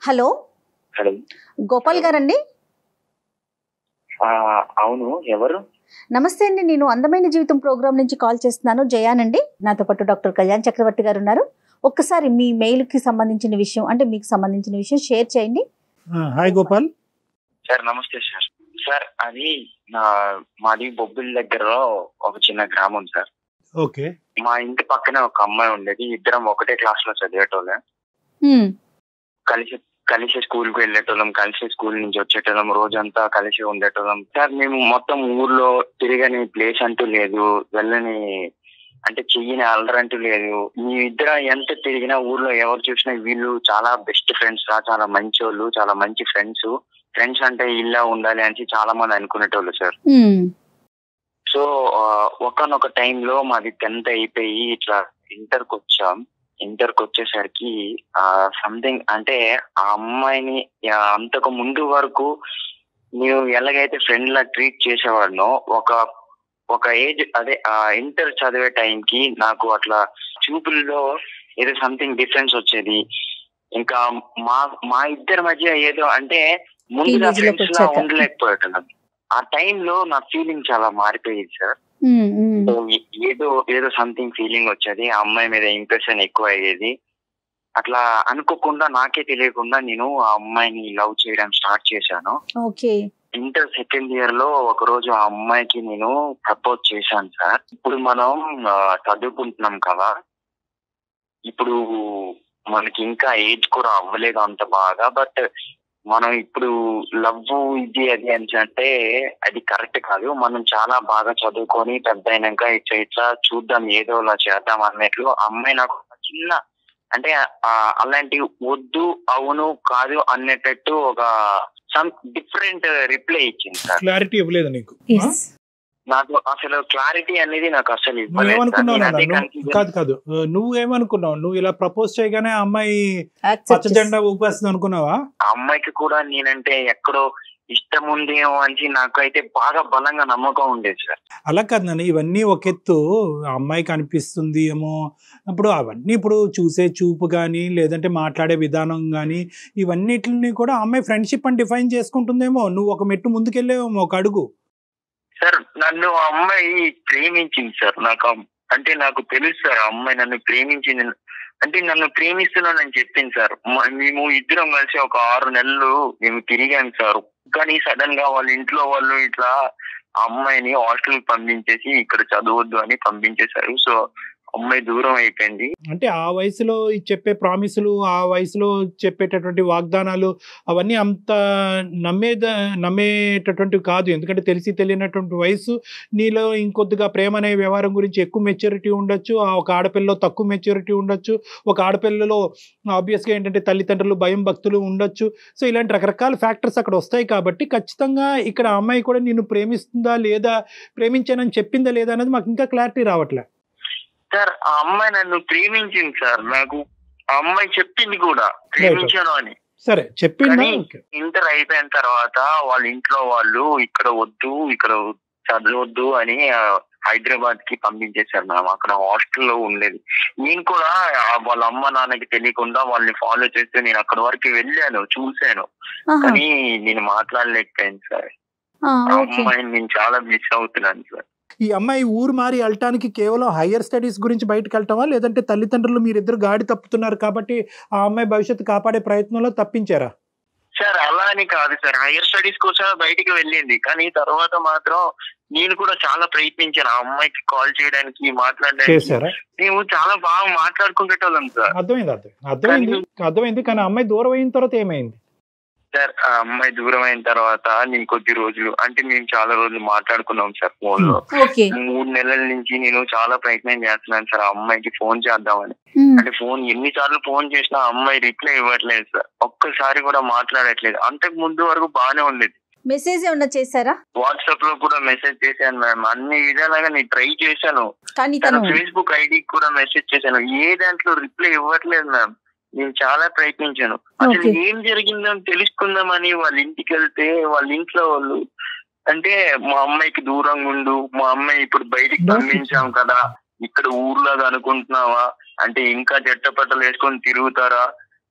Hello hello Gopal గారండి. అవును, ఎవరు? నమస్తే అండి, నేను అందమైన జీవితం ప్రోగ్రామ్ నుంచి కాల్ చేస్తున్నాను. జయానండి. నాతో పాటు డాక్టర్ కళ్యాణ్ చక్రవర్తి గారు ఉన్నారు. ఒక్కసారి మీ మెయిల్కి సంబంధించిన విషయం, అంటే మీకు సంబంధించిన విషయం షేర్ చేయండి. Hi Gopal sir. నమస్తే సార్. సార్, అది మాది బొబ్బిలి దగ్గర ఒక చిన్న గ్రామం సార్. ఓకే. మా ఇంటి పక్కనే ఒక అమ్మాయి ఉండేది. ఇద్దరం ఒకటే క్లాస్ లో చదివేటోళ్ళం. కలిసి కలిసి స్కూల్ కు వెళ్ళేటోళ్ళం, కలిసి స్కూల్ నుంచి వచ్చేటోళ్ళం, రోజంతా కలిసి ఉండేటోళ్ళం సార్. మేము మొత్తం ఊర్లో తిరగని ప్లేస్ అంటూ లేదు, వెళ్ళని అంటే చెయ్యని అల్లరంటూ లేదు. మీ ఇద్దరు ఎంత తిరిగినా ఊర్లో ఎవరు చూసినా వీళ్ళు చాలా బెస్ట్ ఫ్రెండ్స్ రా, చాలా మంచి వాళ్ళు, చాలా మంచి ఫ్రెండ్స్. ఫ్రెండ్స్ అంటే ఇలా ఉండాలి అని చాలా మంది అనుకునేటోళ్ళు సార్. సో ఒకనొక టైంలో మాది 10th అయిపోయి ఇట్లా ఇంటర్కి వచ్చాం. ఇంటర్కి వచ్చేసరికి సంథింగ్ అంటే ఆ అమ్మాయిని అంతకు ముందు వరకు నేను ఎలాగైతే ఫ్రెండ్ లా ట్రీట్ చేసేవాడినో ఒక ఏజ్, అదే ఇంటర్ చదివే టైంకి నాకు అట్లా చూపుల్లో ఏదో సంథింగ్ డిఫరెన్స్ వచ్చేది. ఇంకా మా ఇద్దరి మధ్య ఏదో అంటే ముందుగా ఫ్రెండ్స్ లా ఉండలేకపోయేటం. ఆ టైంలో నా ఫీలింగ్ చాలా మారిపోయేది సార్. ఏదో సంథింగ్ ఫీలింగ్ వచ్చేది, ఆ అమ్మాయి మీద ఇంప్రెషన్ ఎక్కువ అయ్యేది. అట్లా అనుకోకుండా నాకే తెలియకుండా నేను ఆ అమ్మాయిని లవ్ చేయడం స్టార్ట్ చేశాను. ఇంటర్ సెకండ్ ఇయర్ లో ఒక రోజు ఆ అమ్మాయికి నేను ప్రపోజ్ చేశాను సార్. ఇప్పుడు మనం చదువుకుంటున్నాం కదా, ఇప్పుడు మనకి ఇంకా ఏజ్ కూడా అవ్వలేదు అంత బాగా. బట్ మనం ఇప్పుడు లవ్ ఇది అది అని అంటే అది కరెక్ట్ కాదు. మనం చాలా బాగా చదువుకొని పెద్ద అయినాక ఇట్లా చూద్దాం, ఏదో అలా చేద్దాం అన్నట్లు అమ్మాయి నాకు చిన్న అంటే అలాంటి వద్దు అవును కాదు అనేటట్టు ఒక సమ్ డిఫరెంట్ రిప్లై ఇచ్చింది సార్. క్లారిటీ ఇవ్వలేదు నీకు? నాకు అసలు క్లారిటీ అనేది నాకు అసలు ఇవ్వలేదు. కాదు, నువ్వేమనుకున్నావు? నువ్వు ఇలా ప్రపోజ్ చేయగానే అమ్మాయి పచ్చ జెండా ఊపేస్తుంది అనుకున్నావా? ఆ అమ్మాయికి కూడా నేనంటే ఎక్కడో ఇష్టం ఉందేమో అని నాకైతే బాగా బలంగా నమ్మకం ఉండేది సార్. అలా కాదు నాన్న, ఇవన్నీ ఒక ఎత్తు. అమ్మాయికి అనిపిస్తుంది ఏమో, ఇప్పుడు అవన్నీ ఇప్పుడు చూసే చూపు కానీ లేదంటే మాట్లాడే విధానం కానీ ఇవన్నిటిని కూడా అమ్మాయి ఫ్రెండ్షిప్ అని డిఫైన్ చేసుకుంటుందేమో. నువ్వు ఒక మెట్టు ముందుకెళ్ళేమో, ఒక అడుగు. సార్, నన్ను ఆ అమ్మాయి ప్రేమించింది సార్. నాకు తెలుసు సార్, ఆ అమ్మాయి నన్ను ప్రేమించింది. అంటే నన్ను ప్రేమిస్తున్నానని చెప్పింది సార్. మేము ఇద్దరం కలిసి ఒక 6 నెలలు మేము తిరిగాం సార్. కానీ సడన్ గా వాళ్ళ ఇంట్లో వాళ్ళు ఇట్లా ఆ అమ్మాయిని హాస్టల్ పంపించేసి ఇక్కడ చదవద్దు అని పంపించేశారు. సో అమ్మాయి దూరం అయిపోయింది. అంటే ఆ వయసులో చెప్పే ప్రామిసులు, ఆ వయసులో చెప్పేటటువంటి వాగ్దానాలు అవన్నీ అంత నమ్మేటటువంటివి కాదు. ఎందుకంటే తెలిసి తెలియనటువంటి వయసు. నీలో ఇంకొద్దిగా ప్రేమ అనే వ్యవహారం గురించి ఎక్కువ మెచ్యూరిటీ ఉండొచ్చు, ఒక ఆడపిల్లలో తక్కువ మెచ్యూరిటీ ఉండొచ్చు, ఒక ఆడపిల్లలో ఆబ్వియస్గా ఏంటంటే తల్లిదండ్రులు భయం భక్తులు ఉండొచ్చు. సో ఇలాంటి రకరకాల ఫ్యాక్టర్స్ అక్కడ వస్తాయి. కాబట్టి ఖచ్చితంగా ఇక్కడ అమ్మాయి కూడా నిన్ను ప్రేమిస్తుందా లేదా, ప్రేమించానని చెప్పిందా లేదా అనేది మాకు ఇంకా క్లారిటీ రావట్లే సార్. ఆ అమ్మాయి నన్ను ప్రేమించింది సార్. నాకు ఆ అమ్మాయి చెప్పింది కూడా ప్రేమించాను అని. సరే, చెప్పింది. ఇంటర్ అయిపోయిన తర్వాత వాళ్ళ ఇంట్లో వాళ్ళు ఇక్కడ వద్దు, ఇక్కడ చదవద్దు అని హైదరాబాద్ కి పంపించేశారు. మేము అక్కడ హాస్టల్లో ఉండేది. నేను కూడా వాళ్ళ అమ్మ నాన్నకి తెలియకుండా వాళ్ళని ఫాలో చేస్తే నేను అక్కడ వరకు వెళ్ళాను, చూశాను. కానీ నేను మాట్లాడలేకపోయాను సార్. ఆ అమ్మాయిని నేను చాలా మిస్ అవుతున్నాను సార్. ఈ అమ్మాయి ఊరు మారి వెళ్ళటానికి కేవలం హయ్యర్ స్టడీస్ గురించి బయటకు వెళ్ళటమా, లేదంటే తల్లిదండ్రులు మీరిద్దరు గాడి తప్పుతున్నారు కాబట్టి ఆ అమ్మాయి భవిష్యత్తు కాపాడే ప్రయత్నంలో తప్పించారా? సార్ అలా అని కాదు సార్, హయ్యర్ స్టడీస్ కోసం బయటికి వెళ్ళింది. కానీ తర్వాత మాత్రం నేను కూడా చాలా ప్రయత్నించాను ఆ అమ్మాయికి కాల్ చేయడానికి, మాట్లాడడానికి. మేము చాలా బాగా మాట్లాడుకుంటేటోళ్ళం సార్. అర్థమైంది. కానీ అమ్మాయి దూరం అయిన తర్వాత ఏమైంది సార్? ఆ అమ్మాయి దూరం అయిన తర్వాత నేను కొద్ది రోజులు అంటే మేము చాలా రోజులు మాట్లాడుకున్నాం సార్ ఫోన్ లో. 3 నెలల నుంచి నేను చాలా ప్రయత్నం చేస్తున్నాను సార్ ఆ అమ్మాయికి ఫోన్ చేద్దామని. అంటే ఫోన్ ఎన్నిసార్లు ఫోన్ చేసినా అమ్మాయి రిప్లై ఇవ్వట్లేదు సార్. ఒక్కసారి కూడా మాట్లాడట్లేదు. అంతకు ముందు వరకు బాగానే ఉండేది. మెసేజ్ ఏమన్నా చేశారా? వాట్సాప్ లో కూడా మెసేజ్ చేశాను మ్యామ్. అన్ని విధాలుగా నేను ట్రై చేశాను. తన ఫేస్బుక్ ఐడి కూడా మెసేజ్ చేశాను. ఏ దాంట్లో రిప్లై ఇవ్వట్లేదు మ్యామ్. నేను చాలా ప్రయత్నించాను. అసలు ఏం జరిగిందో తెలుసుకుందామని వాళ్ళ ఇంటికి వెళ్తే వాళ్ళ ఇంట్లో వాళ్ళు అంటే మా అమ్మాయికి దూరంగా ఉండు, మా అమ్మాయి ఇప్పుడు బయటికి పంపించాం కదా, ఇక్కడ ఊర్లాగా అనుకుంటున్నావా, అంటే ఇంకా జట్టపట్టలు వేసుకొని తిరుగుతారా,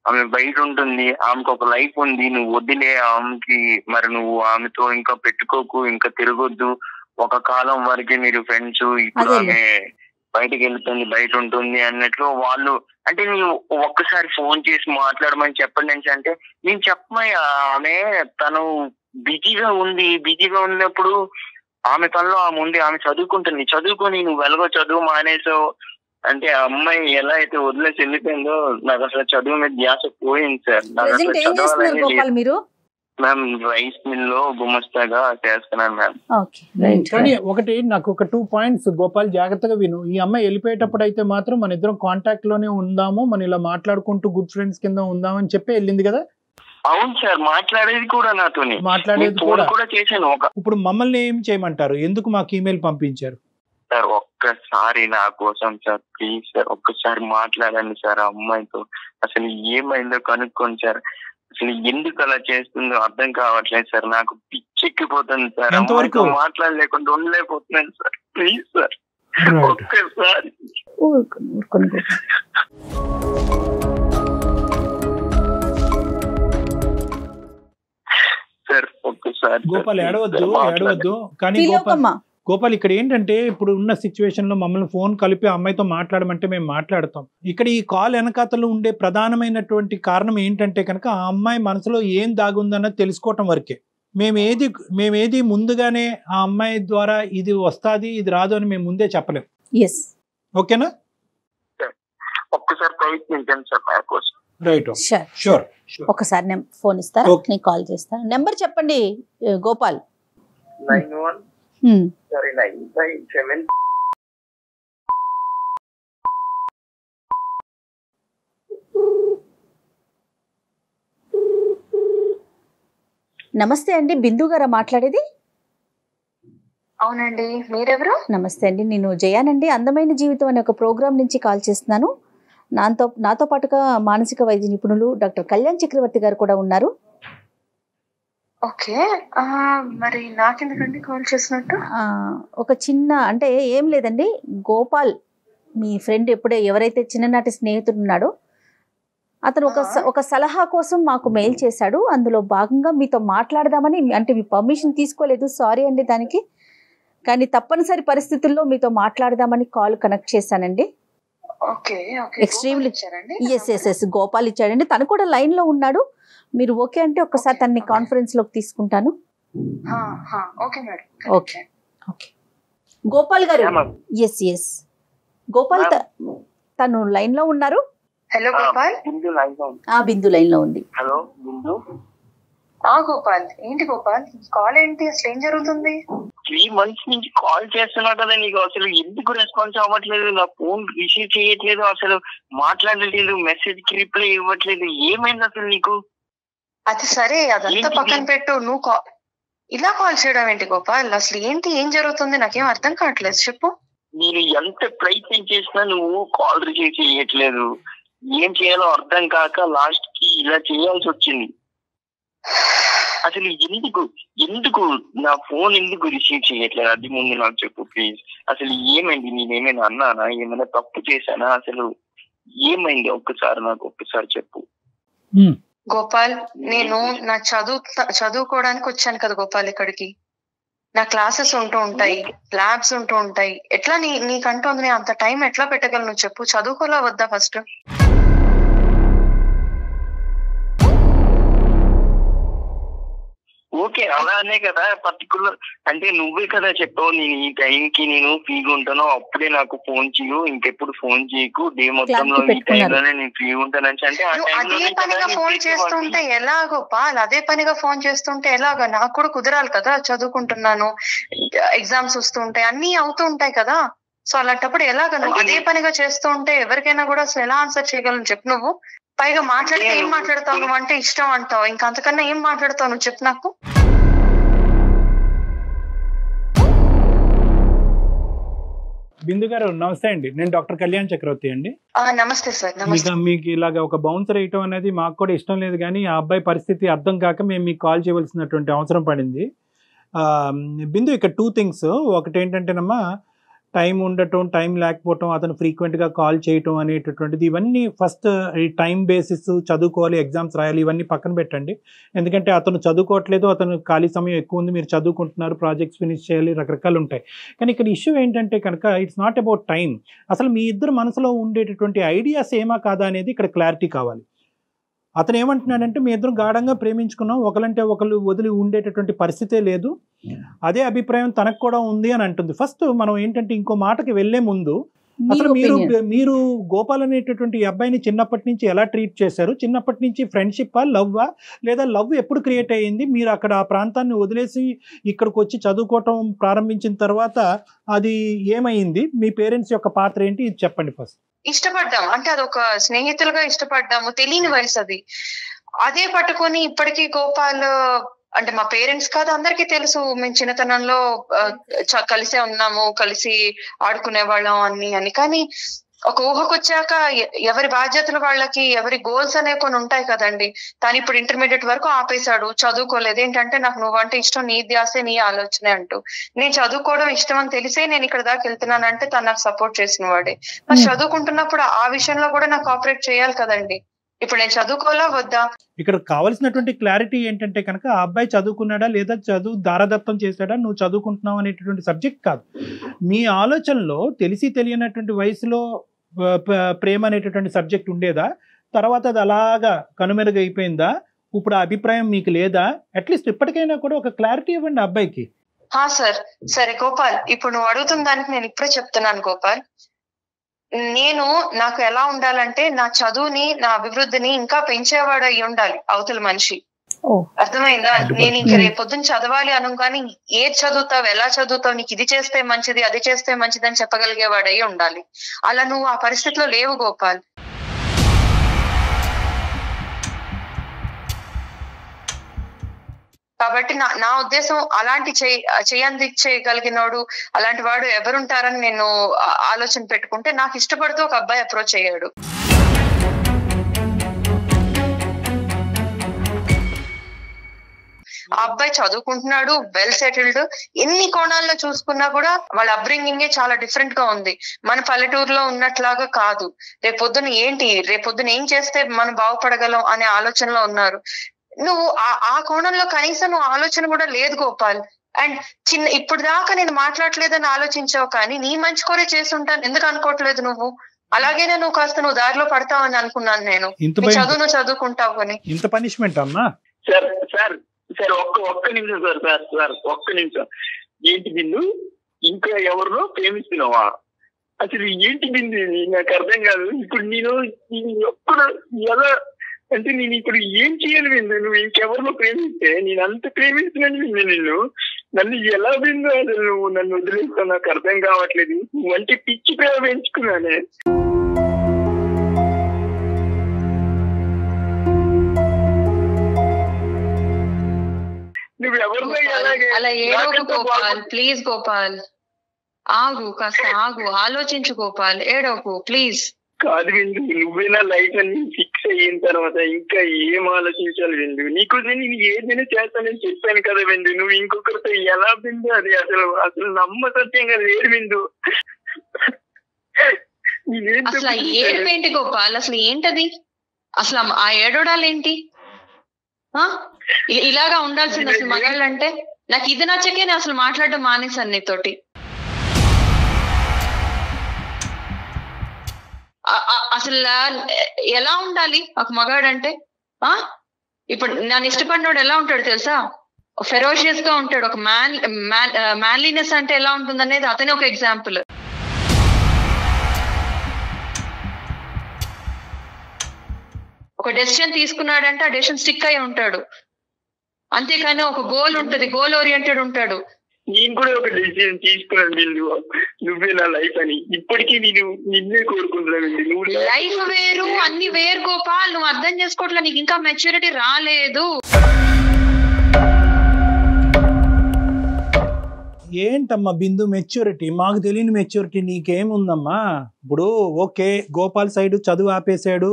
ఆమె బయట ఉంటుంది, ఆమెకు ఒక లైఫ్ ఉంది, నువ్వు వదిలే ఆమెకి, మరి నువ్వు ఆమెతో ఇంకా పెట్టుకోకు, ఇంకా తిరగొద్దు, ఒక కాలం వరకే మీరు ఫ్రెండ్స్, ఇప్పుడు ఆమె బయటకు వెళ్తుంది, బయట ఉంటుంది అన్నట్లు వాళ్ళు. అంటే నేను ఒక్కసారి ఫోన్ చేసి మాట్లాడమని చెప్పండి అంటే నేను చెప్పమయ్యా, ఆమె తను బిజీగా ఉన్నప్పుడు ఆమె తనలో ఆమె ఉంది, ఆమె చదువుకుంటుంది, చదువుకొని నువ్వు వెలగో చదువు మానేసావు అంటే ఆ అమ్మాయి ఎలా అయితే వదిలేసి వెళ్ళిపోయిందో నాకు అసలు చదువు మీద ధ్యాస పోయింది సార్. నాకు అసలు చదవాలని మీరు మ్యామ్ రైస్ మిల్ లో గుమస్తాగా చేస్తున్నాను మ్యామ్. కానీ ఒకటి నాకు ఒక 2 పాయింట్స్ గోపాల్ జాగ్రత్తగా విను. ఈ అమ్మాయి వెళ్ళిపోయేటప్పుడు అయితే మాత్రం మన ఇద్దరం కాంటాక్ట్ లోనే ఉందాము, మనం ఇలా మాట్లాడుకుంటూ గుడ్ ఫ్రెండ్స్ కింద ఉందామని చెప్పి వెళ్ళింది కదా. అవును సార్, మాట్లాడేది కూడా నాతోని, మాట్లాడేది కూడా చేశాను. ఇప్పుడు మమ్మల్ని ఏం చేయమంటారు, ఎందుకు మాకు ఈమెయిల్ పంపించారు సార్? ఒక్కసారి నా కోసం సార్ ప్లీజ్ సార్, ఒక్కసారి మాట్లాడండి సార్ ఆ అమ్మాయితో, అసలు ఏమైందో కనుక్కోండి సార్. అసలు ఎందుకు అలా చేస్తుందో అర్థం కావట్లేదు సార్, నాకు పిచ్చెక్కిపోతుంది సార్, అమ్మాయితో మాట్లాడలేకుండా ఉండలేకపోతున్నాను సార్, ప్లీజ్ సార్ ఒక్కసారి. సార్ ఒక్కసారి గోపాల్ ఏడవద్దు. కానీ గోపాల్ ఇక్కడ ఏంటంటే ఇప్పుడు ఉన్న సిచ్యువేషన్ లో మమ్మల్ని ఫోన్ కలిపి అమ్మాయితో మాట్లాడమంటే మేము మాట్లాడతాం. ఇక్కడ ఈ కాల్ వెనకాతలో ఉండే ప్రధానమైనటువంటి కారణం ఏంటంటే కనుక ఆ అమ్మాయి మనసులో ఏం దాగుందన్నది తెలుసుకోవటం వరకే. మేమేది ముందుగానే ఆ అమ్మాయి ద్వారా ఇది వస్తుంది ఇది రాదు అని మేము ముందే చెప్పలేం. ఓకేనా? ఒక్కసారి ప్రయత్నించండి సార్ నా కోసం. Right, sure. ఒకసారి ఫోన్ ఇస్తారా, నేను కాల్ చేస్తాను. నెంబర్ చెప్పండి గోపాల్. 957. నమస్తే అండి, బిందు గారా మాట్లాడేది? అవునండి, మీరెవరు? నమస్తే అండి, నేను జయానండి, అందమైన జీవితం అనే ఒక ప్రోగ్రామ్ నుంచి కాల్ చేస్తున్నాను. నాతో పాటుగా మానసిక వైద్య నిపుణులు డాక్టర్ కళ్యాణ్ చక్రవర్తి గారు కూడా ఉన్నారు. ఓకే, మరి నాకెందుకండి కాల్ చేసినట్టు? ఒక చిన్న అంటే ఏం లేదండి, గోపాల్ మీ ఫ్రెండ్ ఎవరైతే చిన్ననాటి స్నేహితుడు ఉన్నాడో అతను ఒక సలహా కోసం మాకు మెయిల్ చేశాడు. అందులో భాగంగా మీతో మాట్లాడదామని, అంటే మీ పర్మిషన్ తీసుకోలేదు, సారీ అండి దానికి, కానీ తప్పనిసరి పరిస్థితుల్లో మీతో మాట్లాడదామని కాల్ కనెక్ట్ చేశానండి. ఎక్స్ట్రీమ్లీ ఎస్ గోపాల్ ఇచ్చాడండి, తను కూడా లైన్ లో ఉన్నాడు. మీరు ఓకే అంటే ఒక్కసారి తనని కాన్ఫరెన్స్ లోకి తీసుకుంటాను. ఓకే గోపాల్ గారు, ఎస్ గోపాల్ తను లైన్ లో ఉన్నారు. హలో గోపాల్. బిందు లైన్ లో ఉంది. హలో బిందు. గోపాల్, ఏంటి గోపాల్ కాల్ ఏంటి, అసలు ఏం జరుగుతుంది? 3 months నుంచి కాల్ చేస్తున్నా కదా, నీకు అసలు ఎందుకు రెస్పాన్స్ అవ్వట్లేదు, నా ఫోన్ రిసీవ్ చేయట్లేదు, అసలు మాట్లాడలేదు, మెసేజ్ కి రిప్లై ఇవ్వట్లేదు, ఏమైంది అసలు నీకు? అది సరే, అదంతా పక్కన పెట్టు, నువ్వు ఇలా కాల్ చేయడం ఏంటి గోపాల్? అసలు ఏంటి, ఏం జరుగుతుంది, నాకేం అర్థం కావట్లేదు, చెప్పు. నేను ఎంత ప్రయత్నం చేసినా నువ్వు కాల్ రిసీవ్ చేయట్లేదు, ఏం చేయాలో అర్థం కాక లాస్ట్ కి ఇలా చేయాల్సి వచ్చింది. అసలు ఎందుకు నా ఫోన్ ఎందుకు రిసీవ్ చేయట్లేదు, అది ముందు నాకు చెప్పు ప్లీజ్. అసలు ఏమైంది, నేనేమైనా అన్నానా, ఏమైనా తప్పు చేశానా, అసలు ఏమైంది ఒక్కసారి చెప్పు. గోపాల్, నేను నా చదువుకోవడానికి వచ్చాను కదా గోపాల్ ఇక్కడికి. నా క్లాసెస్ ఉంటూ ఉంటాయి, ల్యాబ్స్ ఉంటూ ఉంటాయి, ఎట్లా నీకంటూ నేను అంత టైం ఎట్లా పెట్టగలను చెప్పు? చదువుకోలా వద్దా ఫస్ట్? ఓకే, అలానే కదా పర్టికులర్, అంటే నువ్వే కదా చెప్పావు నేను ఈ టైంకి నేను ఫ్రీగా ఉంటాను, అప్పుడే నాకు ఫోన్ చేయు, ఇంకెప్పుడు ఫోన్ చేయకు, డే మొత్తంలో ఈ టైంలోనే నేను ఫ్రీగా ఉంటానని. అంటే అదే పనిగా ఫోన్ చేస్తుంటే ఎలా గోపాల్, అదే పనిగా ఫోన్ చేస్తుంటే ఎలాగా? నాకు కూడా కుదరాలి కదా, చదువుకుంటున్నాను, ఎగ్జామ్స్ వస్తుంటాయి, అన్ని అవుతూ ఉంటాయి కదా. సో అలాంటప్పుడు ఎలాగ నువ్వు అదే పనిగా చేస్తూ ఉంటే ఎవరికైనా కూడా అసలు ఎలా ఆన్సర్ చేయగలను చెప్పు? నువ్వు పైగా మాట్లాడితే ఏం మాట్లాడతావు, నువ్వు అంటే ఇష్టం అంటావు, ఇంకా అంతకన్నా ఏం మాట్లాడతావు నువ్వు చెప్పు నాకు. బిందు గారు నమస్తే అండి, నేను డాక్టర్ కళ్యాణ్ చక్రవర్తి అండి. నమస్తే సార్. నమస్తే. మీకు ఇలాగ ఒక బౌన్సర్ వేయటం అనేది మాకు కూడా ఇష్టం లేదు, కానీ ఆ అబ్బాయి పరిస్థితి అర్థం కాక మేము మీకు కాల్ చేయవలసినటువంటి అవసరం పడింది. బిందు, ఇక్కడ 2 things. ఒకటి ఏంటంటేనమ్మా, టైం ఉండటం, టైం లేకపోవటం, అతను ఫ్రీక్వెంట్గా కాల్ చేయటం అనేటటువంటిది, ఇవన్నీ ఫస్ట్ ఈ టైం బేసిస్, చదువుకోవాలి, ఎగ్జామ్స్ రాయాలి, ఇవన్నీ పక్కన పెట్టండి. ఎందుకంటే అతను చదువుకోవట్లేదు, అతను ఖాళీ సమయం ఎక్కువ ఉంది, మీరు చదువుకుంటున్నారు, ప్రాజెక్ట్స్ ఫినిష్ చేయాలి, రకరకాలు ఉంటాయి. కానీ ఇక్కడ ఇష్యూ ఏంటంటే కనుక ఇట్స్ నాట్ అబౌట్ టైం. అసలు మీ ఇద్దరు మనసులో ఉండేటటువంటి ఐడియాస్ ఏమా కాదా అనేది ఇక్కడ క్లారిటీ కావాలి. అతను ఏమంటున్నాడంటే మీ ఇద్దరు గాఢంగా ప్రేమించుకున్నాం, ఒకరంటే ఒకరు వదిలి ఉండేటటువంటి పరిస్థితే లేదు, అదే అభిప్రాయం తనకు కూడా ఉంది అని అంటుంది. ఫస్ట్ మనం ఏంటంటే ఇంకో మాటకి వెళ్లే ముందు అసలు మీరు గోపాల్ అనేటటువంటి ఈ అబ్బాయిని చిన్నప్పటి నుంచి ఎలా ట్రీట్ చేశారు? చిన్నప్పటి నుంచి ఫ్రెండ్షిప్పా, లవ్వా, లేదా లవ్ ఎప్పుడు క్రియేట్ అయ్యింది? మీరు అక్కడ ఆ ప్రాంతాన్ని వదిలేసి ఇక్కడికి వచ్చి చదువుకోవటం ప్రారంభించిన తర్వాత అది ఏమైంది? మీ పేరెంట్స్ యొక్క పాత్ర ఏంటి? ఇది చెప్పండి ఫస్ట్. ఇష్టపడ్డాం అంటే అదొక స్నేహితులుగా ఇష్టపడ్డాము, తెలియని వయసు అది. అదే పట్టుకొని ఇప్పటికీ గోపాల్ అంటే మా పేరెంట్స్ కాదు, అందరికీ తెలుసు మేము చిన్నతనంలో కలిసే ఉన్నాము, కలిసి ఆడుకునే వాళ్ళం అని. కానీ ఒక ఊహకొచ్చాక ఎవరి బాధ్యతలు వాళ్ళకి, ఎవరి గోల్స్ అనేవి కొన్ని ఉంటాయి కదండి. తను ఇప్పుడు ఇంటర్మీడియట్ వరకు ఆపేశాడు, చదువుకోలేదు. ఏంటంటే నాకు నువ్వంటే ఇష్టం, నీ ధ్యాసే నీ ఆలోచనే అంటూ. నేను చదువుకోవడం ఇష్టం అని తెలిసే నేను ఇక్కడ దాకా వెళ్తున్నానంటే తను నాకు సపోర్ట్ చేసిన వాడే. మరి చదువుకుంటున్నప్పుడు ఆ విషయంలో కూడా నాకు కోఆపరేట్ చేయాలి కదండి. ఇప్పుడు నేను చదువుకోవాలా వద్దా? ఇక్కడ కావాల్సినటువంటి క్లారిటీ ఏంటంటే కనుక ఆ అబ్బాయి చదువుకున్నాడా లేదా చదువు దారదత్తం చేశాడా, నువ్వు చదువుకుంటున్నావు అనేటటువంటి సబ్జెక్ట్ కాదు. మీ ఆలోచనలో తెలిసి తెలియనటువంటి వయసులో ప్రేమ అనేటటువంటి సబ్జెక్ట్ ఉండేదా? తర్వాత అది అలాగా కనుమెరుగైపోయిందా? ఇప్పుడు ఆ అభిప్రాయం మీకు లేదా? అట్లీస్ట్ ఇప్పటికైనా కూడా ఒక క్లారిటీ ఇవ్వండి అబ్బాయికి. సార్, సరే గోపాల్, ఇప్పుడు నువ్వు అడుగుతున్న దానికి నేను ఇప్పుడే చెప్తున్నాను గోపాల్. నాకు ఎలా ఉండాలంటే నా చదువుని, నా అభివృద్ధిని ఇంకా పెంచేవాడు అయి ఉండాలి అవతల మనిషి. అర్థమైందా? నేను ఇంక రేపొద్దున చదవాలి అనగానే ఏది చదువుతావు, ఎలా చదువుతావు, నీకు ఇది చేస్తే మంచిది, అది చేస్తే మంచిది అని చెప్పగలిగేవాడు అయి ఉండాలి. అలా నువ్వు ఆ పరిస్థితిలో లేవు గోపాల్. కాబట్టి నా ఉద్దేశం అలాంటి చేయగలిగినోడు, అలాంటి వాడు ఎవరుంటారని నేను ఆలోచన పెట్టుకుంటే నాకు ఇష్టపడుతూ ఒక అబ్బాయి అప్రోచ్ అయ్యాడు. ఆ అబ్బాయి చదువుకుంటున్నాడు, వెల్ సెటిల్డ్. ఎన్ని కోణాల్లో చూసుకున్నా కూడా వాళ్ళ అప్బ్రింగింగే చాలా డిఫరెంట్ గా ఉంది. మన పల్లెటూరులో ఉన్నట్లాగా కాదు. రేపొద్దున ఏం చేస్తే మనం బాగుపడగలం అనే ఆలోచనలో ఉన్నారు. నువ్వు ఆ కోణంలో కనీసం నువ్వు ఆలోచన కూడా లేదు గోపాల్. అండ్ ఇప్పుడు దాకా నేను మాట్లాడలేదని ఆలోచించావు, కానీ నీ మంచి కోరే చేసి ఉంటాను ఎందుకు అనుకోవట్లేదు నువ్వు? అలాగేనే నువ్వు కాస్త నువ్వు దారిలో పడతావని అనుకున్నాను నేను. నువ్వు చదువుకుంటావు అని. ఇంత పనిష్మెంట్ అమ్మా? సార్ ఒక్క నిమిషం సార్ ఒక్క నిమిషం. ఏంటి బిందు, ఇంకా ఎవరినో ప్రేమిస్తున్నావా? అసలు ఏంటి బిందు, నాకు అర్థం కాదు. ఇప్పుడు నేను ఎప్పుడు ఎలా అంటే నేను ఇప్పుడు ఏం చేయాలి బిందు? నువ్వు ఇంకెవరినో ప్రేమిస్తే నేను అంత ప్రేమిస్తున్నాను బిందు. నన్ను ఎలా బిందు అసలు నువ్వు నన్ను వదిలేస్తావు? నాకు అర్థం కావట్లేదు. నువ్వు అంటే పిచ్చి ప్రేమ పెంచుకున్నానే. అలా ఏడవకు గోపాల్, ప్లీజ్ గోపాల్, కాస్త ఆగు, ఆలోచించు గోపాల్, ఏడవకు ప్లీజ్. కాదు విందు, నువ్వే నా లైఫ్ అన్ని ఫిక్స్ అయిన తర్వాత ఇంకా ఏం ఆలోచించాలి విందు? నీకు నేను ఏదైనా చేస్తానని చెప్పాను కదా విందు. నువ్వు ఇంకొకరితో ఎలా విందు? అది అసలు నమ్మసత్యంగా లేదు విందు. అసలు ఏడుపేంటి గోపాల్? అసలు ఏంటది? అసలు ఆ ఏడవడాలేంటి? ఇలాగా ఉండాల్సింది అసలు మగాళ్ళంటే. నాకు ఇది నచ్చకే నేను అసలు మాట్లాడడం మానేశాను నీతోటి. అసలు ఎలా ఉండాలి ఒక మగాడంటే? ఇప్పుడు నన్ను ఇష్టపడినోడు ఎలా ఉంటాడు తెలుసా? ఫెరోషియస్ గా ఉంటాడు. ఒక మ్యాన్లీనెస్ అంటే ఎలా ఉంటుంది అనేది అతనే ఒక ఎగ్జాంపుల్. ఒక డెసిషన్ తీసుకున్నాడంటే ఆ డెసిషన్ స్టిక్ అయి ఉంటాడు. అంతేకాని ఒక గోల్ ఉంటది, గోల్ ఓరియంటెడ్ ఉంటాడు. నేను కూడా ఒక డెసిషన్ తీసుకున్నాను బిందు, నువ్వే నా లైఫ్ అని. ఇప్పటికీ నేను నిన్నే కోరుకుంటున్నాను. లైఫ్ వేరు, అన్ని వేరు గోపాల్. నువ్వు అర్థం చేసుకోవట్లే, నీకు ఇంకా మెచ్యూరిటీ రాలేదు. ఏంటమ్మా బిందు మెచ్యూరిటీ? మాకు తెలియని మెచ్యూరిటీ నీకేముందమ్మా? ఇప్పుడు ఓకే, గోపాల్ సైడ్ చదువు ఆపేశాడు,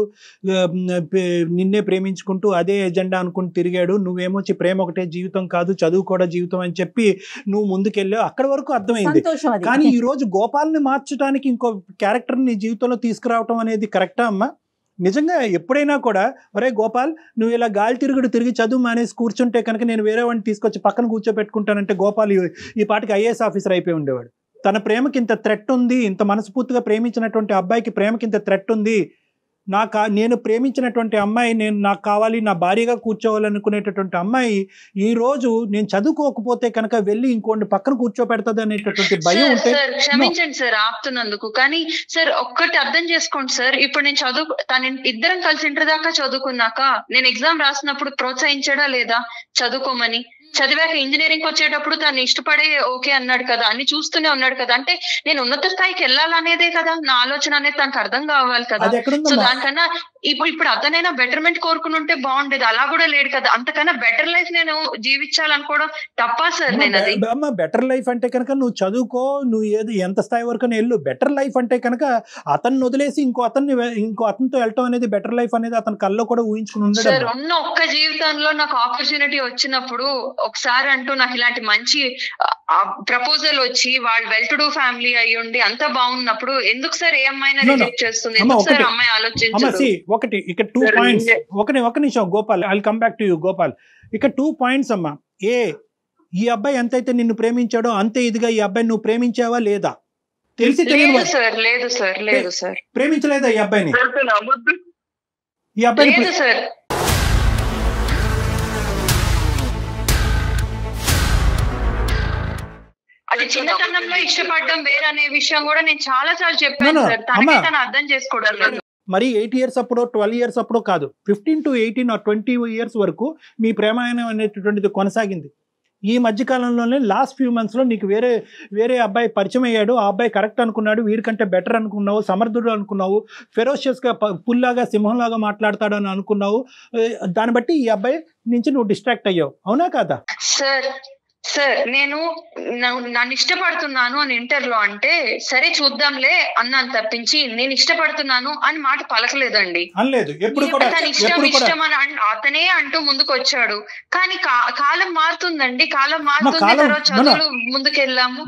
నిన్నే ప్రేమించుకుంటూ అదే ఎజెండా అనుకుని తిరిగాడు, నువ్వేమొచ్చి ప్రేమ ఒకటే జీవితం కాదు చదువు కూడా జీవితం అని చెప్పి నువ్వు ముందుకెళ్ళావు, అక్కడి వరకు అర్థమైంది. కానీ ఈ రోజు గోపాల్ని మార్చడానికి ఇంకో క్యారెక్టర్ నీ జీవితంలో తీసుకురావటం అనేది కరెక్టా అమ్మా? నిజంగా ఎప్పుడైనా కూడా ఒరే గోపాల్ నువ్వు ఇలా గాలి తిరిగి చదువు మానేసి కూర్చుంటే కనుక నేను వేరే వాడిని తీసుకొచ్చి పక్కన కూర్చోబెట్టుకుంటానంటే గోపాల్ ఈ పాటికి ఐఏఎస్ ఆఫీసర్ అయిపోయి ఉండేవాడు. తన ప్రేమకి ఇంత థ్రెట్ ఉంది, ఇంత మనస్ఫూర్తిగా ప్రేమించినటువంటి అబ్బాయికి ప్రేమకి ఇంత థ్రెట్ ఉంది, నేను ప్రేమించినటువంటి అమ్మాయి నాకు కావాలి, నా భార్యగా కూర్చోవాలనుకునేటటువంటి అమ్మాయి ఈ రోజు నేను చదువుకోకపోతే కనుక వెళ్ళి ఇంకోటి పక్కన కూర్చోపెడతాది అనేటటువంటి భయం ఉంటే. క్షమించండి సార్ ఆపుతున్నందుకు, కానీ సార్ ఒక్కటి అర్థం చేసుకోండి సార్, ఇప్పుడు నేను ఇద్దరం కలిసి ఇంటర్ దాకా చదువుకున్నాక నేను ఎగ్జామ్ రాసినప్పుడు ప్రోత్సహించడా లేదా చదువుకోమని? చదివాక ఇంజనీరింగ్ వచ్చేటప్పుడు తను ఇష్టపడే ఓకే అన్నాడు కదా, అన్ని చూస్తూనే ఉన్నాడు కదా, అంటే నేను ఉన్నత స్థాయికి వెళ్ళాలనేదే కదా నా ఆలోచన అనేది తనకు అర్థం కావాలి కదా. సో దానికన్నా ఇప్పుడు అతనైనా బెటర్మెంట్ కోరుకుని ఉంటే బాగుండేది, అలా కూడా లేడు కదా. అంతకన్నా బెటర్ లైఫ్ నేను జీవించాలనుకోవడం తప్పా సార్? నేను అది బెటర్ లైఫ్ అంటే కనుక నువ్వు చదువుకో, నువ్వు ఎంత స్థాయి వరకు వెళ్ళు. బెటర్ లైఫ్ అంటే కనుక అతన్ని వదిలేసి ఇంకో అతనితో వెళ్ళటం అనేది బెటర్ లైఫ్ అనేది అతని కల్లో కూడా ఊహించుకుని ఉండదు సార్. ఉన్న ఒక్క జీవితంలో నాకు ఆపర్చునిటీ వచ్చినప్పుడు ఒకసారి అంటూ నాకు ఇలాంటి మంచి ప్రపోజల్ వచ్చి వాళ్ళు వెల్ టు డూ ఫ్యామిలీ అయ్యి ఉండి అంత బాగున్నప్పుడు ఎందుకు సార్ ఏ అమ్మాయినా రిజెక్ట్ చేస్తుంది? ఎందుకు సార్ అమ్మాయి ఆలోచించదు? ఒకటి ఇక్కడ 2 పాయింట్స్. ఒక నిమిషం Gopal, I will come back to you Gopal. ఇక్కడ 2 పాయింట్స్ అమ్మా. ఈ అబ్బాయి ఎంతైతే నిన్ను ప్రేమించాడో అంతే ఇదిగా ఈ అబ్బాయి నువ్వు ప్రేమించావా లేదా? తెలిసి తెలియదు సార్. లేదు సార్ ప్రేమించలేదా ఈ అబ్బాయిని? ఈ అబ్బాయి సార్ అది చిన్నతనంలో ఇష్టపడడం వేరే అనే విషయం కూడా నేను చాలా చెప్పాను సార్. తనకి అర్థం చేసుకోవడం లేదు. మరి 8 years అప్పుడు 12 years అప్పుడు కాదు, 15 to 18 or 20 years వరకు మీ ప్రేమాయణం అనేటటువంటిది కొనసాగింది. ఈ మధ్యకాలంలోనే లాస్ట్ ఫ్యూ మంత్స్లో నీకు వేరే అబ్బాయి పరిచయం అయ్యాడు. ఆ అబ్బాయి కరెక్ట్ అనుకున్నాడు, వీడికంటే బెటర్ అనుకున్నావు, సమర్థుడు అనుకున్నావు, ఫెరోషియస్గా పుల్లాగా సింహంలాగా మాట్లాడతాడు అని అనుకున్నావు. దాన్ని బట్టి ఈ అబ్బాయి నుంచి నువ్వు డిస్ట్రాక్ట్ అయ్యావు, అవునా కాదా? సార్ నేను నన్ను ఇష్టపడుతున్నాను అని ఇంటర్లో అంటే సరే చూద్దాంలే అన్నాను తప్పించి నేను ఇష్టపడుతున్నాను అని మాట పలకలేదండి. ఇష్టం అని అతనే అంటూ ముందుకు వచ్చాడు. కానీ కాలం మారుతుందండి, కాలం మారుతుంది, తర్వాత చదువులు ముందుకెళ్ళాము.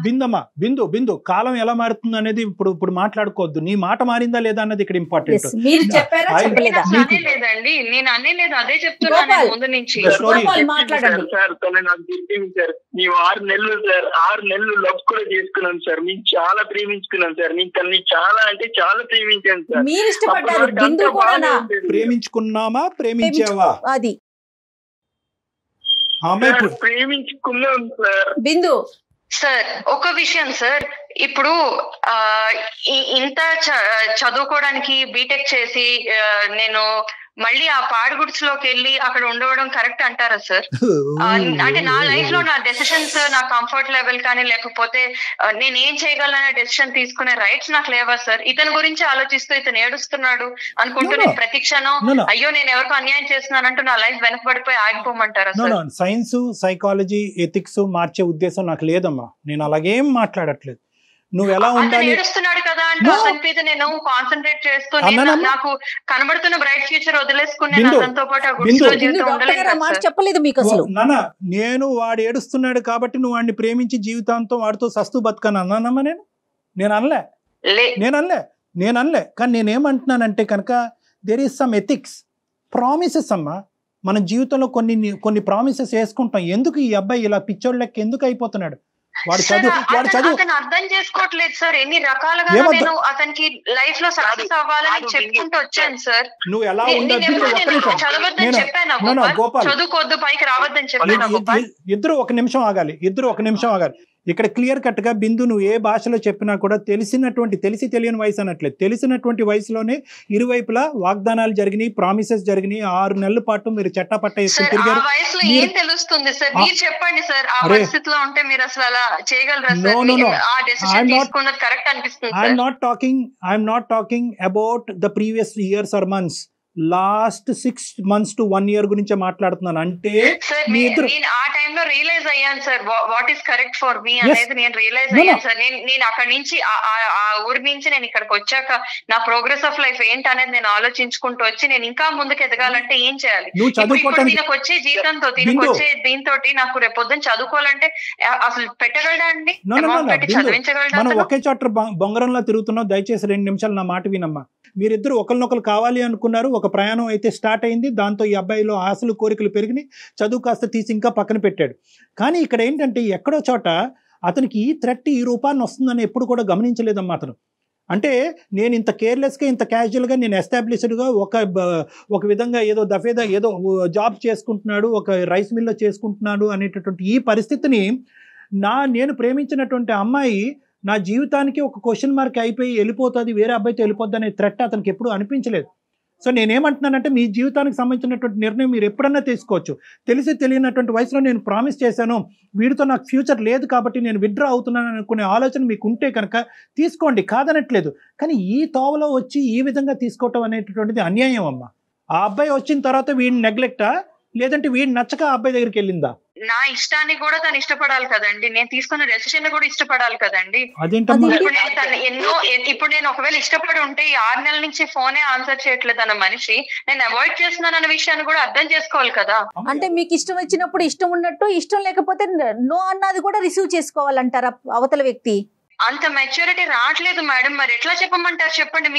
బిందు కాలం ఎలా మారుతుంది అనేది ఇప్పుడు మాట్లాడుకోవద్దు. నీ మాట మారిందా లేదా అన్నది ఇక్కడ ఇంపార్టెంట్. అదే లేదండి, నేను అనేది అదే చెప్తున్నాను ముందు నుంచి. మేము 6 నెలలు సార్, 6 నెలలు లవ్ కూడా చేసుకున్నాం సార్. మేము చాలా ప్రేమించుకున్నాం సార్. నేను తనని చాలా అంటే చాలా ప్రేమించాను సార్. ప్రేమించుకున్నామా ప్రేమించావా? అది ప్రేమించుకున్నాం సార్. బిందు సార్ ఒక విషయం సార్, ఇప్పుడు ఇంత చదువుకోవడానికి బీటెక్ చేసి నేను మళ్ళీ ఆ పాడుగుడ్స్లోకి వెళ్ళి అక్కడ ఉండవడం కరెక్ట్ అంటారా సార్? అంటే నా లైఫ్ లో నా డెసిషన్స్, నా కంఫర్ట్ లెవెల్ కానీ లేకపోతే నేను ఏం చేయగలనే డెసిషన్ తీసుకునే రైట్స్ నాకు లేవా సార్? ఇతని గురించి ఆలోచిస్తూ ఇతను ఏడుస్తున్నాడు అనుకుంటూ నేను ప్రతి క్షణం అయ్యో నేను ఎవరికి అన్యాయం చేస్తున్నానంటూ నా లైఫ్ వెనకబడిపోయి ఆగిపోమంటారా సార్? సైన్స్, సైకాలజీ, ఎథిక్స్ మార్చే ఉద్దేశం నాకు లేదమ్మా. నేను అలాగేం మాట్లాడట్లేదు. నువ్వు ఎలా ఉండాలి? ఏడుస్తున్నాడు కదా అంటే అతని మీద నేను కాన్సన్ట్రేట్ చేస్తూ నాకు కనబడుతున్న బ్రైట్ ఫ్యూచర్ వదిలేసుకుని అతనితో పాటు చెప్పలేదు మీకు అసలు. నేను వాడు ఏడుస్తున్నాడు కాబట్టి నువ్వు వాడిని ప్రేమించి జీవితాంతం వాడితో సస్తు బతకను అన్నానమ్మా? నేను అనలే. కానీ నేనేమంటున్నానంటే కనుక there is some ethics, promises అమ్మా. మన జీవితంలో కొన్ని ప్రామిసెస్ వేసుకుంటాం. ఎందుకు ఈ అబ్బాయి ఇలా పిచ్చోళ్ళ లెక్క ఎందుకు అయిపోతున్నాడు? వాడు చదువు అర్థం చేసుకోవట్లేదు సార్. ఎన్ని రకాలుగా నేను అతనికి లైఫ్ లో సక్సెస్ అవ్వాలని చెప్పుకుంటూ వచ్చాను సార్. నువ్వు ఎలా చదవద్దని చెప్పాను, చదువుకోవద్దు, పైకి రావద్దని చెప్పాను. ఇద్దరు ఒక నిమిషం ఆగాలి. ఇక్కడ క్లియర్ కట్ గా బిందు నువ్వు ఏ భాషలో చెప్పినా కూడా తెలిసి తెలియని వయసు అనట్లేదు, తెలిసినటువంటి వయసులోనే ఇరువైపులా వాగ్దానాలు జరిగినాయి, ప్రామిసెస్ జరిగినాయి. 6 నెలల పాటు మీరు చట్టపట్ట వేసుకుని తిరిగారు. ఏం తెలుస్తుంది సార్? మీరు చెప్పండి సార్, ఆ పరిస్థితిలో ఉంటే మీరు అసలు అలా చేయగలరా సార్? ఆ డెసిషన్ తీసుకున్నది కరెక్ట్ అనిపిస్తుంది. I'm not talking about the previous years or months. Last 6 months to 1 year గురించే మాట్లాడుతున్నాను. అంటే సార్ మీ ఇద్దరు నేను ఆ టైంలో రియలైజ్ అయ్యాను sir what is correct for me Yes. అనేది నేను రియలైజ్ అయ్యాను సార్. నేను అక్కడి నుంచి ఆ ఊరి నుంచి నేను ఇక్కడికి వచ్చాక నా ప్రోగ్రెస్ ఆఫ్ లైఫ్ ఏంటి అనేది నేను ఆలోచించుకుంటూ వచ్చి నేను ఇంకా ముందుకు ఎదగాలంటే ఏం చేయాలి? నువ్వు ఇప్పుడు చదువుకోవటానికి దీనికి వచ్చే జీతంతో దీనికి వచ్చే దీంతో నాకు రేపు పొద్దున్న చదువుకోవాలంటే అసలు పెట్టగలడా అండి? అమౌంట్ పెట్టి చదివించగలడా? మనం అసలు? ఒకే చోట బొంగరంలో తిరుగుతున్నాం. దయచేసి 2 నిమిషాలు నా మాట వినమ్మా. మీరిద్దరు ఒకరినొకరు కావాలి అనుకున్నారు, ఒక ప్రయాణం అయితే స్టార్ట్ అయింది. దాంతో ఈ అబ్బాయిలో ఆశలు కోరికలు పెరిగినాయి, చదువు కాస్త తీసి ఇంకా పక్కన పెట్టాడు. కానీ ఇక్కడ ఏంటంటే ఎక్కడో చోట అతనికి ఈ థ్రెట్ ఈ రూపాన్ని వస్తుందని ఎప్పుడు కూడా గమనించలేదమ్మా అతను. అంటే నేను ఇంత కేర్లెస్గా ఇంత క్యాజువల్గా నేను ఎస్టాబ్లిష్డ్గా ఒక విధంగా ఏదో దఫేదా ఏదో జాబ్ చేసుకుంటున్నాడు, ఒక రైస్ మిల్లో చేసుకుంటున్నాడు అనేటటువంటి ఈ పరిస్థితిని నేను ప్రేమించినటువంటి అమ్మాయి నా జీవితానికి ఒక క్వశ్చన్ మార్క్ అయిపోయి వెళ్ళిపోతుంది, వేరే అబ్బాయితో వెళ్ళిపోద్ది అనే థ్రెట్ అతనికి ఎప్పుడు అనిపించలేదు. సో నేనేమంటున్నానంటే మీ జీవితానికి సంబంధించినటువంటి నిర్ణయం మీరు ఎప్పుడన్నా తీసుకోవచ్చు. తెలిసి తెలియనటువంటి వయసులో నేను ప్రామిస్ చేశాను, వీడితో నాకు ఫ్యూచర్ లేదు కాబట్టి నేను విత్డ్రా అవుతున్నాను అనుకునే ఆలోచన మీకు ఉంటే కనుక తీసుకోండి, కాదనట్లేదు. కానీ ఈ తోవలో వచ్చి ఈ విధంగా తీసుకోవటం అనేటటువంటిది అన్యాయం అమ్మ. ఆ అబ్బాయి వచ్చిన తర్వాత వీడిని నెగ్లెక్టా, లేదంటే వీడిని నచ్చక ఆ అబ్బాయి దగ్గరికి వెళ్ళిందా? నా ఇష్టాన్ని కూడా తను ఇష్టపడాలి కదండి, నేను తీసుకున్న డెసిషన్ కూడా ఇష్టపడాలి కదండి. అదేంటమ్మా? ఇప్పుడు నేను ఒకవేళ ఇష్టపడి ఉంటే ఈ 6 నెలల నుంచి ఫోనే ఆన్సర్ చేయట్లేదు అన్న మనిషి నేను అవాయిడ్ చేస్తున్నాను అన్న విషయాన్ని కూడా అర్థం చేసుకోవాలి కదా. అంటే మీకు ఇష్టం వచ్చినప్పుడు ఇష్టం ఉన్నట్టు, ఇష్టం లేకపోతే నో అన్నది కూడా రిసీవ్ చేసుకోవాలంటారా అవతల వ్యక్తి? అంత మెచ్యూరిటీ రావట్లేదు మేడం, మరి ఎట్లా చెప్పమంటారు చెప్పండి?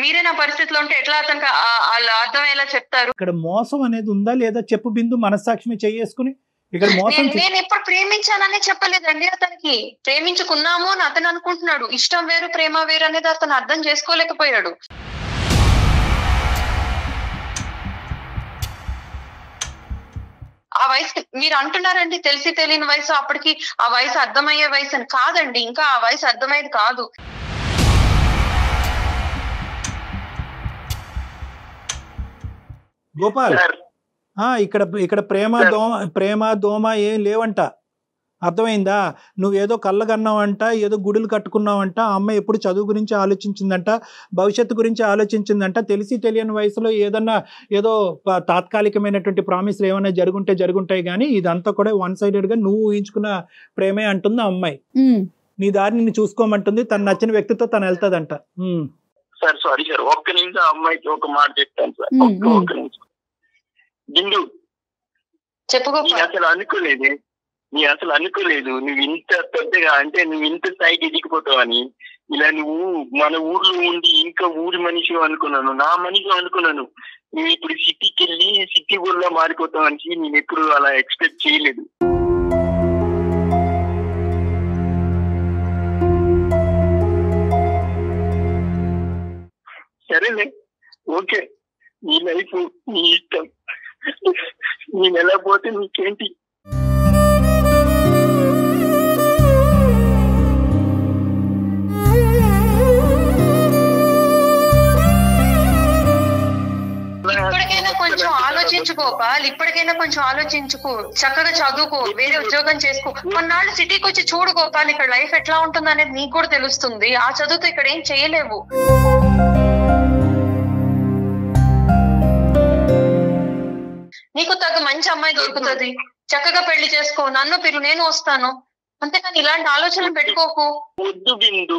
మీరే నా పరిస్థితిలో ఉంటే ఎట్లా అతనికి వాళ్ళు అర్థమయ్యేలా చెప్తారు? ఇక్కడ మోసం అనేది ఉందా లేదా చెప్పు బిందు, మనస్సాక్షిని చేసుకుని. ఇక్కడ మోసం నేను ఎప్పుడు ప్రేమించానని చెప్పలేదండి అతనికి. ప్రేమించుకున్నాము అని అతను అనుకుంటున్నాడు. ఇష్టం వేరు ప్రేమ వేరు అనేది అతను అర్థం చేసుకోలేకపోయాడు. ఆ వయసు మీరు అంటున్నారండి తెలిసి తెలియని వయసు, అప్పటికి ఆ వయసు అర్థమయ్యే వయసు అని. కాదండి, ఇంకా ఆ వయసు అర్థమయ్యేది కాదు. గోపాల్, ఇక్కడ ప్రేమ దోమ ఏం లేవంట, అర్థమైందా? నువ్వేదో కళ్ళగన్నావంట, ఏదో గుడులు కట్టుకున్నావంట. ఆ అమ్మాయి ఎప్పుడు చదువు గురించి ఆలోచించిందంట, భవిష్యత్తు గురించి ఆలోచించిందంట. తెలిసి తెలియని వయసులో ఏదో తాత్కాలికమైనటువంటి ప్రామిస్లు ఏమైనా జరుగుంటాయి కానీ ఇదంతా కూడా 1-sided నువ్వు ఊహించుకున్న ప్రేమే అంటుంది ఆ అమ్మాయి. నీ దారి నిన్ను చూసుకోమంటుంది, తను నచ్చిన వ్యక్తితో తను వెళ్తాదంట. సార్ సారీ సార్, ఒక్క నిమిషం అమ్మాయికి ఒక మాట చెప్తాను సార్. ఒక్క నిమిషం బిందు, అసలు అనుకోలేదు నువ్వు ఇంత పెద్దగా, అంటే నువ్వు ఇంత స్థాయికి ఎదిగిపోతావని. ఇలా నువ్వు మన ఊర్లో ఉండి ఇంకా ఊరి మనిషి అనుకున్నాను, నా మనిషి అనుకున్నాను. నువ్వు ఇప్పుడు సిటీకి వెళ్ళి సిటీ ఊళ్ళో మారిపోతావని నేను ఎప్పుడు అలా ఎక్స్పెక్ట్ చేయలేదు. సరేలే, ఓకే, నీ లైఫ్ నీ ఇష్టం, నేను ఎలా పోతే నీకేంటి? ఇప్పటికైనా కొంచెం ఆలోచించుకో పాల్, ఇప్పటికైనా కొంచెం ఆలోచించుకో, చక్కగా చదువుకో, వేరే ఉద్యోగం చేసుకో. కొన్నాళ్ళు సిటీకి వచ్చి చూడు గోపాల్, ఇక్కడ లైఫ్ ఎట్లా ఉంటుంది అనేది నీకు కూడా తెలుస్తుంది. ఆ చదువుతో ఇక్కడ ఏం చేయలేవు. నీకు తగ్గ మంచి అమ్మాయి దొరుకుతుంది, చక్కగా పెళ్లి చేసుకో, నన్ను పిలు, నేను వస్తాను. అంతేకాని ఇలాంటి ఆలోచనలు పెట్టుకోకు. వద్దు బిందు,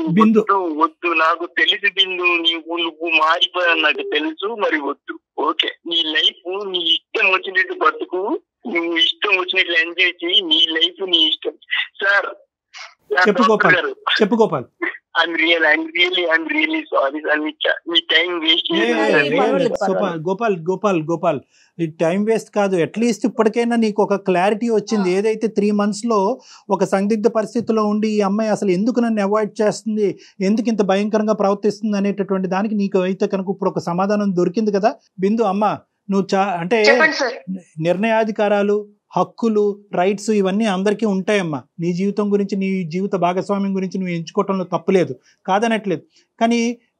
వద్దు, నాకు తెలుసు బిందు, నువ్వు మారిపోయా నాకు తెలుసు, మరి వద్దు. ఓకే, నీ లైఫ్ నీ ఇష్టం వచ్చినట్టు బతుకు, నువ్వు ఇష్టం వచ్చినట్లు ఎంజాయ్ చేయి, నీ లైఫ్ నీ ఇష్టం. సార్ చెప్పు Gopal, I'm really sorry sir, me time waste. Gopal, ఈ టైం వేస్ట్ కాదు. అట్లీస్ట్ ఇప్పటికైనా నీకు ఒక క్లారిటీ వచ్చింది. ఏదైతే 3 monthsలో ఒక సందిగ్ధ పరిస్థితిలో ఉండి ఈ అమ్మాయి అసలు ఎందుకు నన్ను అవాయిడ్ చేస్తుంది, ఎందుకు ఇంత భయంకరంగా ప్రవర్తిస్తుంది అనేటటువంటి దానికి నీకు అయితే కనుక ఇప్పుడు ఒక సమాధానం దొరికింది కదా బిందు. అమ్మ, నువ్వు అంటే నిర్ణయాధికారాలు, హక్కులు, రైట్స్ ఇవన్నీ అందరికీ ఉంటాయమ్మా. నీ జీవితం గురించి, నీ జీవిత భాగస్వామ్యం గురించి నువ్వు ఎంచుకోవటంలో తప్పులేదు, కాదనట్లేదు. కానీ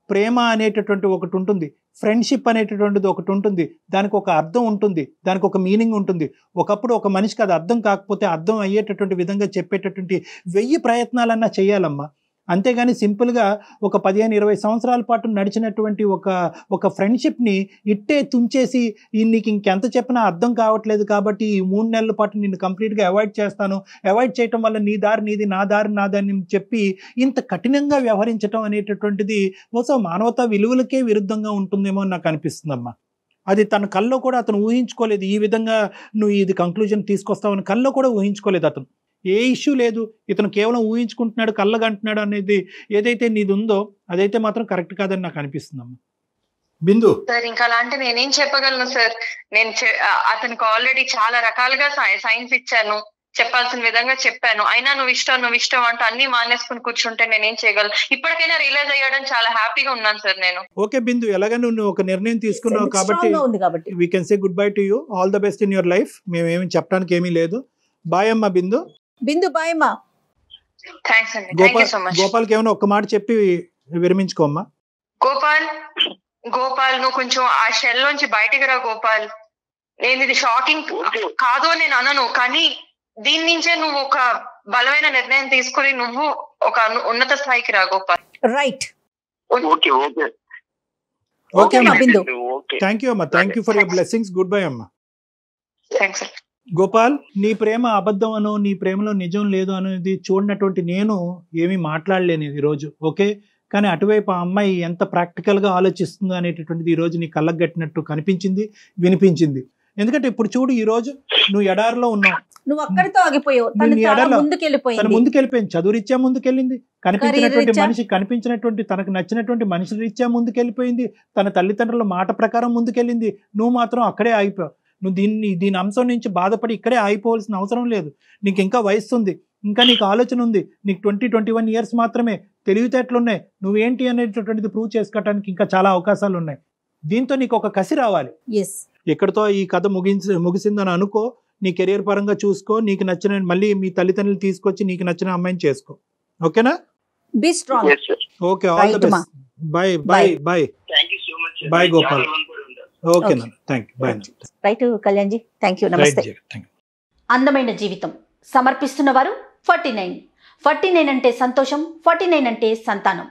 ప్రేమ అనేటటువంటి ఒకటి ఉంటుంది, ఫ్రెండ్షిప్ అనేటటువంటిది ఒకటి ఉంటుంది. దానికి ఒక అర్థం ఉంటుంది, దానికి ఒక మీనింగ్ ఉంటుంది. ఒకప్పుడు ఒక మనిషికి అది అర్థం కాకపోతే అర్థం అయ్యేటటువంటి విధంగా చెప్పేటటువంటి 1000 ప్రయత్నాలన్నా చేయాలమ్మా. అంతేగాని సింపుల్గా ఒక 15-20 సంవత్సరాల పాటు నడిచినటువంటి ఒక ఫ్రెండ్షిప్ని ఇట్టే తుంచేసి నీకు ఇంకెంత చెప్పినా అర్థం కావట్లేదు కాబట్టి ఈ 3 నెలల పాటు నిన్ను కంప్లీట్గా అవాయిడ్ చేస్తాను, అవాయిడ్ చేయటం వల్ల నీ దారి నీది, నా దారి నాదని చెప్పి ఇంత కఠినంగా వ్యవహరించడం అనేటటువంటిది బహుశా మానవతా విలువలకే విరుద్ధంగా ఉంటుందేమో అని నాకు అనిపిస్తుందమ్మా. అది తన కల్లో కూడా అతను ఊహించుకోలేదు, ఈ విధంగా నువ్వు ఇది కంక్లూజన్ తీసుకొస్తావని కల్లో కూడా ఊహించుకోలేదు అతను. ఏ ఇష్యూ లేదు, ఇతను కేవలం ఊహించుకుంటున్నాడు, కళ్ళగంటున్నాడు అనేది ఏదైతే నీది ఉందో అదైతే మాత్రం కరెక్ట్ కాదని నాకు అనిపిస్తుందమ్మా. బిందు సార్ ఇంకా అలాంటి నేనేం చెప్పగలను సార్, నేను అతనికి ఆల్రెడీ చాలా రకాలుగా సైన్స్ ఇచ్చాను, చెప్పాల్సిన విధంగా చెప్పాను, అయినా నువ్వు ఇష్టం అంటూ అన్ని మానేసుకుని కూర్చుంటే నేనేం చేయగలను. ఇప్పటికైనా రియలైజ్ అయ్యాడని చాలా హ్యాపీగా ఉన్నాను సార్ నేను. ఓకే బిందు, ఎలాగ నువ్వు ఒక నిర్ణయం తీసుకున్నావు కాబట్టి we can say good bye to you, all the best in your life. మేమేమి చెప్పడానికి ఏమీ లేదు. బాయ్ అమ్మా బిందు. బాయ్ అమ్మా. థ్యాంక్స్ అండి, థ్యాంక్ యూ సో మచ్. గోపాల్కి ఏమైనా ఒక్క మాట చెప్పి విరమించుకోమ్మా. గోపాల్ నువ్వు కొంచెం ఆ షెల్ నుంచి బయటికి రా గోపాల్. నేను ఇది షాకింగ్ కాదు అని నేను అనను, కానీ దీని నుంచే నువ్వు ఒక బలమైన నిర్ణయం తీసుకుని నువ్వు ఒక ఉన్నత స్థాయికి రా గోపాల్. రైట్. ఓకే అమ్మా బిందు, థ్యాంక్ యూ అమ్మా, thank you for your blessings. Good bye అమ్మా. థ్యాంక్స్. గోపాల్, నీ ప్రేమ అబద్ధం అనో నీ ప్రేమలో నిజం లేదు అనేది చూడనటువంటి నేను ఏమీ మాట్లాడలేను ఈరోజు, ఓకే. కానీ అటువైపు ఆ అమ్మాయి ఎంత ప్రాక్టికల్గా ఆలోచిస్తుందో అనేటటువంటిది ఈరోజు నీ కళ్ళకు గట్టినట్టు కనిపించింది, వినిపించింది. ఎందుకంటే ఇప్పుడు చూడు, ఈ రోజు నువ్వు ఎడారిలో ఉన్నావు, నువ్వు అక్కడితో ఆగిపోయావు, తను ముందుకెళ్ళిపోయింది, చదువురీత్యా ముందుకెళ్ళింది, కనిపించినటువంటి తనకు నచ్చినటువంటి మనుషుల రీత్యా ముందుకెళ్ళిపోయింది, తన తల్లిదండ్రుల మాట ప్రకారం ముందుకెళ్ళింది. నువ్వు మాత్రం అక్కడే ఆగిపోయావు. నువ్వు దీని అంశం నుంచి బాధపడి ఇక్కడే ఆగిపోవాల్సిన అవసరం లేదు. నీకు ఇంకా వయస్సు ఉంది, ఇంకా నీకు ఆలోచన ఉంది, నీకు 20-21 ఇయర్స్ మాత్రమే, తెలివితేటలున్నాయి, నువ్వేంటి అనేటటువంటిది ప్రూవ్ చేసుకోవడానికి ఇంకా చాలా అవకాశాలు ఉన్నాయి. దీంతో నీకు ఒక కసి రావాలి. ఎక్కడితో ఈ కథ ముగిసిందని అనుకో, నీ కెరియర్ పరంగా చూసుకో, నీకు నచ్చిన మళ్ళీ మీ తల్లిదండ్రులు తీసుకొచ్చి నీకు నచ్చిన అమ్మాయిని చేసుకో, ఓకేనా? Be strong. Okay, all the best. Bye bye bye. Bye Gopal. Okay నాన్న, thank you. Bye. Right Kalyan ji, thank you, నమస్తే. అందమైన జీవితం సమర్పిస్తున్న వారు 49 అంటే సంతోషం, 49 అంటే సంతానం.